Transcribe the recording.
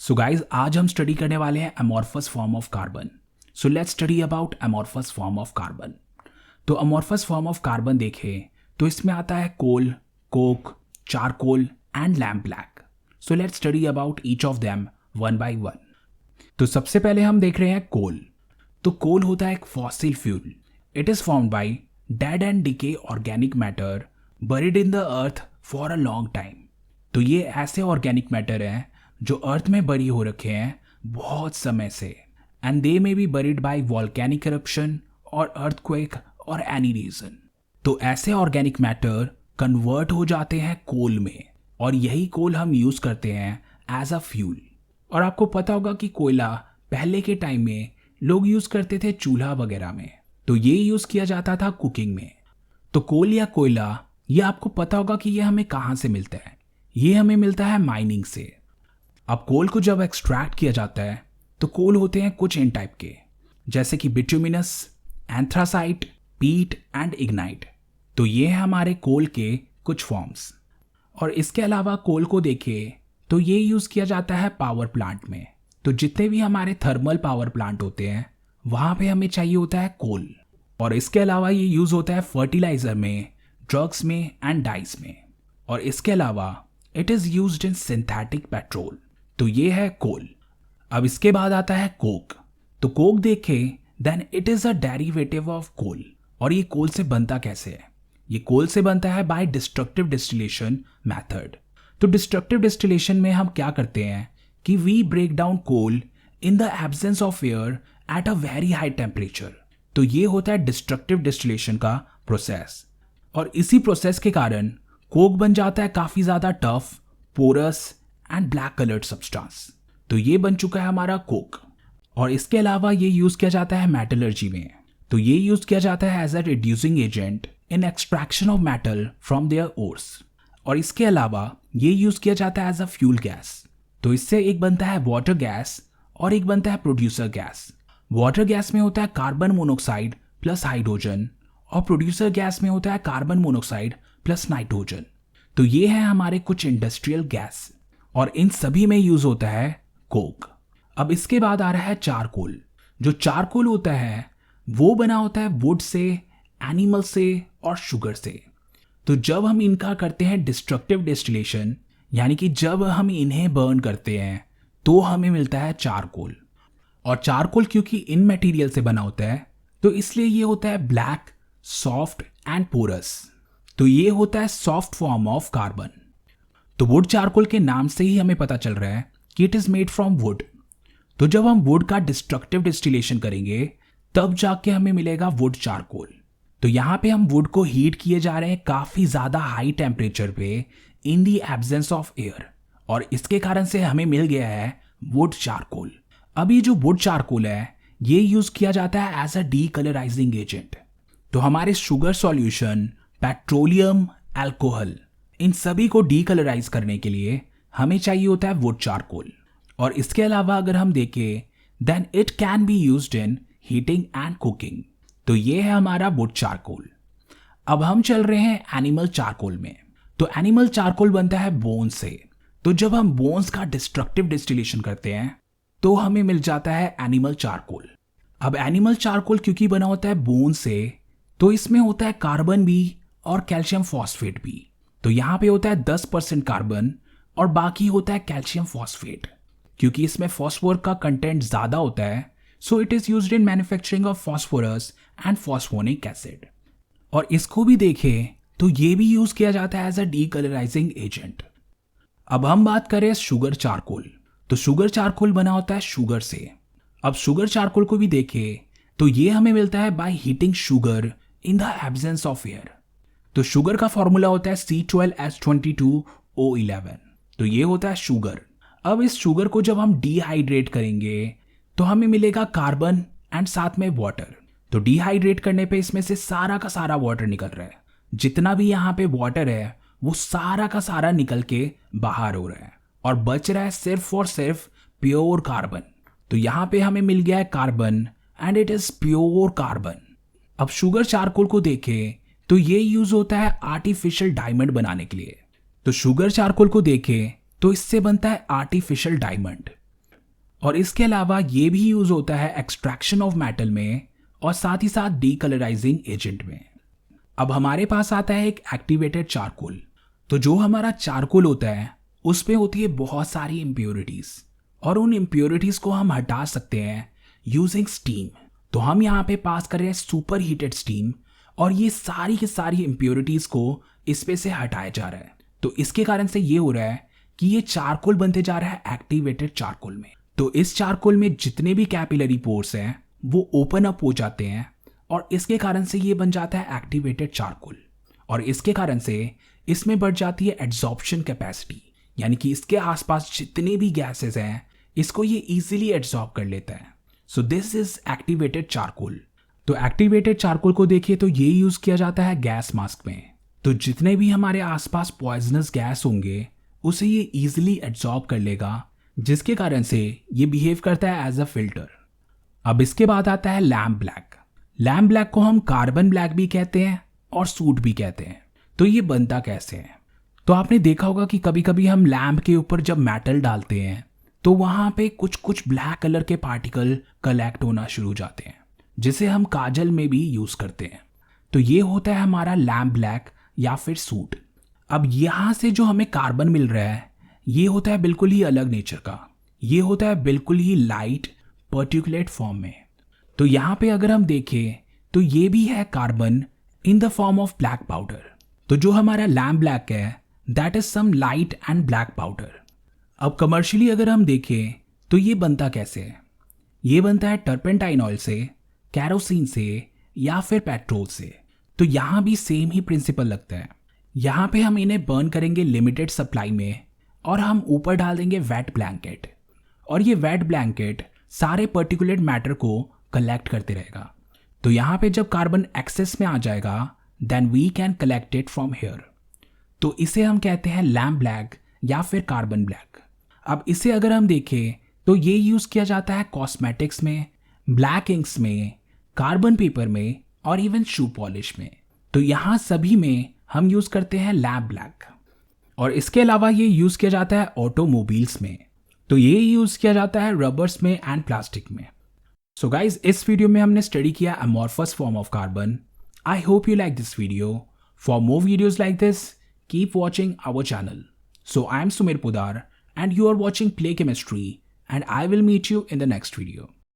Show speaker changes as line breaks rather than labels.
So guys आज हम study करने वाले हैं amorphous form of carbon. So let's study about amorphous form of carbon. तो अमॉर्फस फॉर्म ऑफ कार्बन देखें तो इसमें आता है coal, coke, charcoal and lamp black. So let's study about each of them one by one. तो सबसे पहले हम देख रहे हैं कोल। तो कोल होता है एक fossil fuel. It is formed by dead and decay organic matter buried in the earth for a long time. तो ये ऐसे ऑर्गेनिक मैटर हैं जो अर्थ में बरी हो रखे हैं बहुत समय से, and they may be buried by volcanic eruption और अर्थक्वेक और एनी रीजन। तो ऐसे ऑर्गेनिक मैटर कन्वर्ट हो जाते हैं कोल में, और यही कोल हम यूज करते हैं एज अ फ्यूल। और आपको पता होगा कि कोयला पहले के टाइम में लोग यूज करते थे चूल्हा वगैरह में, तो ये यूज किया जाता था कुकिंग में। तो कोल या कोयला, ये आपको पता होगा कि ये हमें कहाँ से मिलता है। ये हमें मिलता है माइनिंग से। अब कोल को जब एक्सट्रैक्ट किया जाता है तो कोल होते हैं कुछ इन टाइप के, जैसे कि बिटुमिनस, एंथ्रासाइट, पीट एंड इग्नाइट। तो ये है हमारे कोल के कुछ फॉर्म्स। और इसके अलावा कोल को देखें तो ये यूज किया जाता है पावर प्लांट में। तो जितने भी हमारे थर्मल पावर प्लांट होते हैं वहां पे हमें चाहिए होता है कोल। और इसके अलावा ये यूज होता है फर्टिलाइजर में, ड्रग्स में एंड डाइस में। और इसके अलावा it is used in synthetic petrol. तो ये है कोल। अब इसके बाद आता है कोक। तो कोक देखें then it is a derivative of coal. और ये कोल से बनता कैसे है? ये कोल से बनता है बाय डिस्ट्रक्टिव डिस्टिलेशन मेथड। तो डिस्ट्रक्टिव डिस्टिलेशन में हम क्या करते हैं कि we break down coal in the absence of air at a very high temperature. तो ये होता है डिस्ट्रक्टिव डिस्टिलेशन का प्रोसेस। और इसी प्रोसेस के कारण कोक बन जाता है काफी ज्यादा tough, porous and black coloured substance. तो ये बन चुका है हमारा कोक। और इसके अलावा ये यूज किया जाता है मेटलर्जी में। तो ये यूज किया जाता है as a reducing agent in extraction of metal from their ores. और इसके अलावा ये यूज किया जाता है एज अ फ्यूल गैस। तो इससे एक बनता है वाटर गैस और एक बनता है प्रोड्यूसर गैस। वाटर गैस में होता है कार्बन मोनोक्साइड प्लस हाइड्रोजन, और प्रोड्यूसर गैस में होता है कार्बन मोनोक्साइड प्लस नाइट्रोजन। तो ये है हमारे कुछ इंडस्ट्रियल गैस, और इन सभी में यूज होता है कोक। अब इसके बाद आ रहा है चारकोल। जो चारकोल होता है वो बना होता है वुड से, एनिमल से और शुगर से। तो जब हम इनका करते हैं डिस्ट्रक्टिव डिस्टिलेशन, यानी कि जब हम इन्हें बर्न करते हैं तो हमें मिलता है चारकोल। और चारकोल क्योंकि इन मटेरियल से बना होता है तो इसलिए ये होता है ब्लैक, सॉफ्ट एंड पोरस। तो ये होता है सॉफ्ट फॉर्म ऑफ कार्बन। तो वुड चारकोल के नाम से ही हमें पता चल रहा है कि it is made from would. तो जब हम वुड का डिस्ट्रक्टिव डिस्टिलेशन करेंगे तब जाके हमें मिलेगा वुड चारकोल। तो यहाँ पे हम वुड को हीट किए जा रहे हैं काफी ज्यादा हाई टेम्परेचर पे इन दी एब्सेंस ऑफ एयर, और इसके कारण से हमें मिल गया है वुड चारकोल। अब ये जो वुड चारकोल है ये यूज किया जाता है एज अ डीकलराइजिंग एजेंट। तो हमारे शुगर सॉल्यूशन, पेट्रोलियम, अल्कोहल, इन सभी को डीकलराइज करने के लिए हमें चाहिए होता है वुड चारकोल। और इसके अलावा अगर हम देखें then it can be used in heating and cooking. तो ये है हमारा वुड चारकोल। अब हम चल रहे हैं एनिमल चारकोल में। तो एनिमल चारकोल बनता है बोन्स से। तो जब हम बोन्स का डिस्ट्रक्टिव डिस्टिलेशन करते हैं तो हमें मिल जाता है एनिमल चारकोल। अब एनिमल चारकोल क्योंकि बना होता है बोन से, तो इसमें होता है कार्बन भी और कैल्शियम फॉस्फेट भी। तो यहाँ पे होता है 10% कार्बन और बाकी होता है कैल्शियम फॉस्फेट। क्योंकि इसमें फॉस्फोर का कंटेंट ज्यादा होता है, so it is used in manufacturing of phosphorus and phosphonic acid. और इसको भी देखें तो ये भी यूज किया जाता है एज अ डीकलराइजिंग एजेंट। अब हम बात करें शुगर चारकोल। तो शुगर चारकोल बना होता है शुगर से। अब शुगर चारकोल को भी देखें तो ये हमें मिलता है by heating sugar in the absence of air. तो शुगर का फॉर्मूला होता है C12H22O11। तो ये होता है शुगर। अब इस शुगर को जब हम डिहाइड्रेट करेंगे तो हमें मिलेगा कार्बन एंड साथ में वाटर। तो डिहाइड्रेट करने पे इसमें से सारा का सारा वाटर निकल रहा है। जितना भी यहाँ पे वाटर है वो सारा का सारा निकल के बाहर हो रहा है, और बच रहा है सिर्फ और सिर्फ प्योर कार्बन। तो यहाँ पे हमें मिल गया है carbon and it is pure carbon. अब शुगर चारकोल को देखें तो ये यूज होता है आर्टिफिशियल डायमंड बनाने के लिए। तो शुगर चारकोल को देखें तो इससे बनता है आर्टिफिशियल डायमंड। और इसके अलावा ये भी यूज होता है एक्सट्रैक्शन ऑफ मेटल में और साथ ही साथ डीकलराइजिंग एजेंट में। अब हमारे पास आता है एक एक्टिवेटेड चारकोल। तो जो हमारा चारकोल होता है उस पे होती है बहुत सारी इम्प्योरिटीज और उन इम्प्योरिटीज को हम हटा सकते हैं यूजिंग स्टीम। तो हम यहाँ पे पास कर रहे हैं सुपर हीटेड स्टीम और ये सारी की सारी इम्प्योरिटीज को इस पे से हटाया जा रहा है। तो इसके कारण से ये हो रहा है कि ये चारकोल बनते जा रहा है एक्टिवेटेड चारकोल में। तो इस चारकोल में जितने भी कैपिलरी पोर्स हैं वो ओपन अप हो जाते हैं और इसके कारण से ये बन जाता है एक्टिवेटेड चारकोल। और इसके कारण से इसमें बढ़ जाती है एड्सॉर्प्शन कैपेसिटी, यानी कि इसके आसपास जितने भी गैसेस हैं इसको ये इजीली एड्सॉर्ब कर लेता है। So this is activated charcoal. तो एक्टिवेटेड चारकोल को देखिए तो ये यूज किया जाता है गैस मास्क में। तो जितने भी हमारे आसपास पॉइजनस गैस होंगे उसे ये इजीली एड्सॉर्ब कर लेगा, जिसके कारण से ये बिहेव करता है एज अ फिल्टर। अब इसके बाद आता है लैम्प ब्लैक। लैम्प ब्लैक को हम कार्बन ब्लैक भी कहते हैं और सूट भी कहते हैं। तो ये बनता कैसे है? तो आपने देखा होगा कि कभी कभी हम लैम्प के ऊपर जब मेटल डालते हैं तो वहां पे कुछ कुछ ब्लैक कलर के पार्टिकल कलेक्ट होना शुरू हो जाते हैं, जिसे हम काजल में भी यूज करते हैं। तो ये होता है हमारा लैम्प ब्लैक या फिर सूट। अब यहां से जो हमें कार्बन मिल रहा है ये होता है बिल्कुल ही अलग नेचर का। ये होता है बिल्कुल ही लाइट पर्टिकुलेट फॉर्म में। तो यहां पे अगर हम देखें तो ये भी है carbon in the form of black powder. तो जो हमारा लैम्प ब्लैक है that is some light and black powder. अब कमर्शियली अगर हम देखें तो ये बनता कैसे है? ये बनता है टर्पेंटाइन ऑयल से, कैरोसिन से या फिर पेट्रोल से। तो यहाँ भी सेम ही प्रिंसिपल लगता है। यहाँ पे हम इन्हें बर्न करेंगे लिमिटेड सप्लाई में और हम ऊपर डाल देंगे वेट ब्लैंकेट, और ये वेट ब्लैंकेट सारे पर्टिकुलेट मैटर को कलेक्ट करते रहेगा। तो यहाँ पे जब कार्बन एक्सेस में आ जाएगा then we can collect it from here. तो इसे हम कहते हैं लैम्प ब्लैक या फिर कार्बन ब्लैक। अब इसे अगर हम देखें तो ये यूज किया जाता है कॉस्मेटिक्स में, ब्लैक इंक्स में, कार्बन पेपर में और इवन शू पॉलिश में। तो यहाँ सभी में हम यूज करते हैं लैम्प ब्लैक। और इसके अलावा ये यूज किया जाता है ऑटोमोबाइल्स में। तो ये यूज किया जाता है रबर्स में एंड प्लास्टिक में। सो गाइज, इस वीडियो में हमने स्टडी किया amorphous form of carbon. I hope you like this video. For more videos like this, keep watching our channel. So I am Sumir Pudar and you are watching Play Chemistry, and I will meet you in the next video.